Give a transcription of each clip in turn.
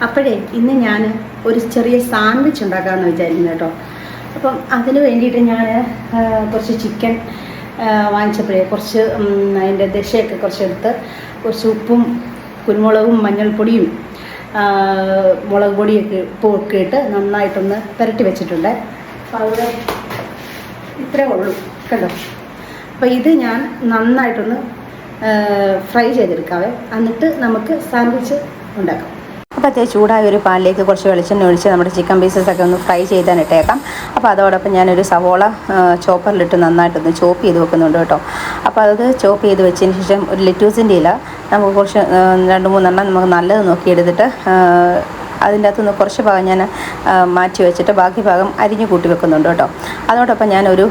അപ്പോഴേ ഇന്ന് ഞാൻ ഒരു ചെറിയ സാൻഡ്വിച്ച് ഉണ്ടാക്കാമെന്ന് വിചാരിക്കുന്നു കേട്ടോ. അപ്പം അതിന് വേണ്ടിയിട്ട് ഞാൻ കുറച്ച് ചിക്കൻ വാങ്ങിച്ചപ്പോഴേ കുറച്ച് അതിൻ്റെ ദശയൊക്കെ കുറച്ചെടുത്ത് കുറച്ച് ഉപ്പും കുരുമുളകും മഞ്ഞൾപ്പൊടിയും മുളക് പൊടിയൊക്കെ ഉപ്പൊക്കെ ഇട്ട് നന്നായിട്ടൊന്ന് പുരട്ടി വെച്ചിട്ടുണ്ട്. അപ്പോൾ അവിടെ ഇത്രേ ഉള്ളൂ കണ്ടോ. അപ്പോൾ ഇത് ഞാൻ നന്നായിട്ടൊന്ന് ഫ്രൈ ചെയ്തെടുക്കാവേ, എന്നിട്ട് നമുക്ക് സാൻഡ്വിച്ച് ഉണ്ടാക്കാം. അപ്പോൾ അത്യാവശ്യം ചൂടായ ഒരു പാനിലേക്ക് കുറച്ച് വെളിച്ചെണ്ണ ഒഴിച്ച് നമ്മുടെ ചിക്കൻ പീസസൊക്കെ ഒന്ന് ഫ്രൈ ചെയ്താനിട്ടേക്കാം. അപ്പോൾ അതോടൊപ്പം ഞാനൊരു സവോള ചോപ്പറിലിട്ട് നന്നായിട്ടൊന്ന് ചോപ്പ് ചെയ്ത് വെക്കുന്നുണ്ട് കേട്ടോ. അപ്പോൾ അത് ചോപ്പ് ചെയ്ത് വെച്ചതിന് ശേഷം ഒരു ലെറ്റൂസിൻ്റെ ഇല നമുക്ക് കുറച്ച് 2-3 എണ്ണം നമുക്ക് നല്ലത് നോക്കിയെടുത്തിട്ട് അതിൻ്റെ അകത്തുനിന്ന് കുറച്ച് ഭാഗം ഞാൻ മാറ്റി വെച്ചിട്ട് ബാക്കി ഭാഗം അരിഞ്ഞ് കൂട്ടി വെക്കുന്നുണ്ട് കേട്ടോ. അതോടൊപ്പം ഞാനൊരു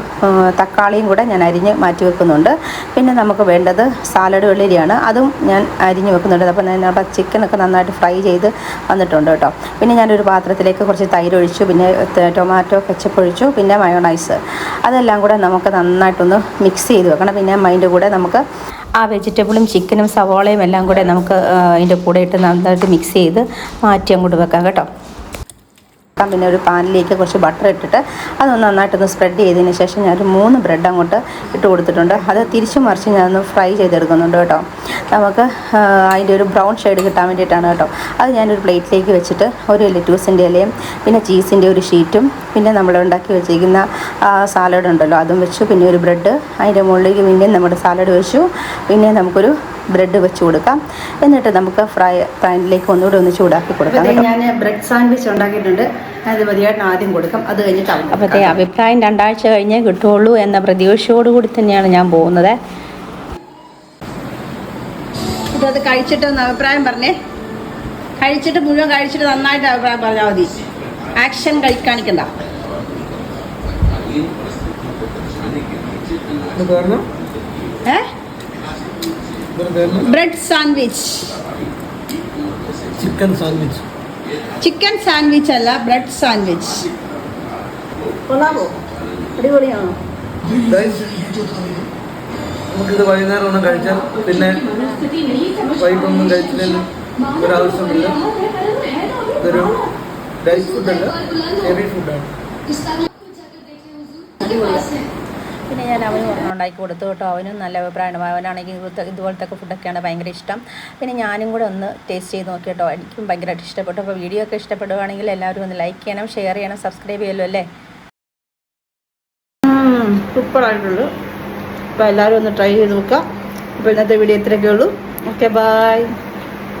തക്കാളിയും കൂടെ ഞാൻ അരിഞ്ഞ് മാറ്റി വെക്കുന്നുണ്ട്. പിന്നെ നമുക്ക് വേണ്ടത് സാലഡ് വെള്ളരിയാണ്, അതും ഞാൻ അരിഞ്ഞ് വെക്കുന്നുണ്ട്. അപ്പോൾ ഞാൻ ചിക്കനൊക്കെ നന്നായിട്ട് ഫ്രൈ ചെയ്ത് വന്നിട്ടുണ്ട് കേട്ടോ. പിന്നെ ഞാനൊരു പാത്രത്തിലേക്ക് കുറച്ച് തൈര് ഒഴിച്ചു, പിന്നെ ടൊമാറ്റോ കെച്ചപ്പ് ഒഴിച്ചു, പിന്നെ മയോണൈസ്, അതെല്ലാം കൂടെ നമുക്ക് നന്നായിട്ടൊന്ന് മിക്സ് ചെയ്ത് വെക്കണം. പിന്നെ അതിൻ്റെ കൂടെ നമുക്ക് ആ വെജിറ്റബിളും ചിക്കനും സവോളയും എല്ലാം കൂടെ നമുക്ക് അതിൻ്റെ കൂടെ ഇട്ട് നന്നായിട്ട് മിക്സ് ചെയ്ത് മാറ്റി അങ്ങോട്ട് വെക്കാം കേട്ടോ. പിന്നെ ഒരു പാനിലേക്ക് കുറച്ച് ബട്ടർ ഇട്ടിട്ട് അതൊന്ന് നന്നായിട്ടൊന്ന് സ്പ്രെഡ് ചെയ്തതിന് ശേഷം ഞാനൊരു 3 ബ്രെഡ് അങ്ങോട്ട് ഇട്ട് കൊടുത്തിട്ടുണ്ട്. അത് തിരിച്ചു മറിച്ച് ഞാനൊന്ന് ഫ്രൈ ചെയ്തെടുക്കുന്നുണ്ട് കേട്ടോ. നമുക്ക് അതിൻ്റെ ഒരു ബ്രൗൺ ഷെയ്ഡ് കിട്ടാൻ വേണ്ടിയിട്ടാണ് കേട്ടോ. അത് ഞാനൊരു പ്ലേറ്റിലേക്ക് വെച്ചിട്ട് ഒരു ലെറ്റൂസിൻ്റെ ഇലയും പിന്നെ ചീസിൻ്റെ ഒരു ഷീറ്റും പിന്നെ നമ്മൾ ഉണ്ടാക്കി വെച്ചിരിക്കുന്ന സാലഡ് ഉണ്ടല്ലോ അതും വെച്ചു. പിന്നെ ഒരു ബ്രെഡ് അതിൻ്റെ മുകളിലേക്ക് വീണ്ടും നമ്മുടെ സാലഡ് വെച്ചു. പിന്നെ നമുക്കൊരു ബ്രെഡ് വെച്ച് കൊടുക്കാം. എന്നിട്ട് നമുക്ക് പാനിലേക്ക് ഒന്നുകൂടെ ഒന്ന് ചൂടാക്കി കൊടുക്കാം. ഞാൻ ബ്രെഡ് സാൻഡ്വിച്ച് ഉണ്ടാക്കിയിട്ടുണ്ട്. അത് മതിയായിട്ട് ആദ്യം കൊടുക്കാം, അത് കഴിഞ്ഞിട്ട് അപ്പോഴത്തെ അഭിപ്രായം 2 ആഴ്ച കഴിഞ്ഞേ കിട്ടുള്ളൂ എന്ന പ്രതീക്ഷയോടുകൂടി തന്നെയാണ് ഞാൻ പോകുന്നത്. ഇതത് കഴിച്ചിട്ട് ഒന്ന് അഭിപ്രായം പറഞ്ഞേ. കഴിച്ചിട്ട് മുഴുവൻ കഴിച്ചിട്ട് നന്നായിട്ട് അഭിപ്രായം പറഞ്ഞാൽ മതി. ആക്ഷൻ കാണിക്കണ്ട. ബ്രെഡ് സാൻഡ്വിച്ച്, ചിക്കൻ സാൻഡ്വിച്ച് അല്ല, ബ്രെഡ് സാൻഡ്വിച്ച്. കൊള്ളാമോ? അടിപൊളിയാണോ? നമുക്കിത് വൈകുന്നേരം ഒന്നും കഴിച്ചാൽ പിന്നെ വൈകിട്ടൊന്നും കഴിച്ചതിന് ഒരാവശ്യമില്ല. ഇതൊരു ഡൈറ്റ് ഫുഡല്ല, ഹെവി ഫുഡാണ്. പിന്നെ ഞാൻ അവന് ഒരെണ്ണം ഉണ്ടാക്കി കൊടുത്തു കേട്ടോ. അവനും നല്ല അഭിപ്രായമാണ്. അവനാണെങ്കിൽ ഇതുപോലത്തെ ഫുഡൊക്കെയാണ് ഭയങ്കര ഇഷ്ടം. പിന്നെ ഞാനും കൂടെ ഒന്ന് ടേസ്റ്റ് ചെയ്ത് നോക്കി കേട്ടോ. എനിക്കും ഭയങ്കരമായിട്ട് ഇഷ്ടപ്പെട്ടു. അപ്പോൾ വീഡിയോ ഒക്കെ ഇഷ്ടപ്പെടുകയാണെങ്കിൽ എല്ലാവരും ഒന്ന് ലൈക്ക് ചെയ്യണം, ഷെയർ ചെയ്യണം, സബ്സ്ക്രൈബ് ചെയ്യുമല്ലോ അല്ലേ. സൂപ്പറായിട്ടുള്ളൂ. അപ്പോൾ എല്ലാവരും ഒന്ന് ട്രൈ ചെയ്ത് നോക്കാം. അപ്പോൾ ഇന്നത്തെ വീഡിയോ ഇത്രയൊക്കെ ഉള്ളൂ. Okay, by.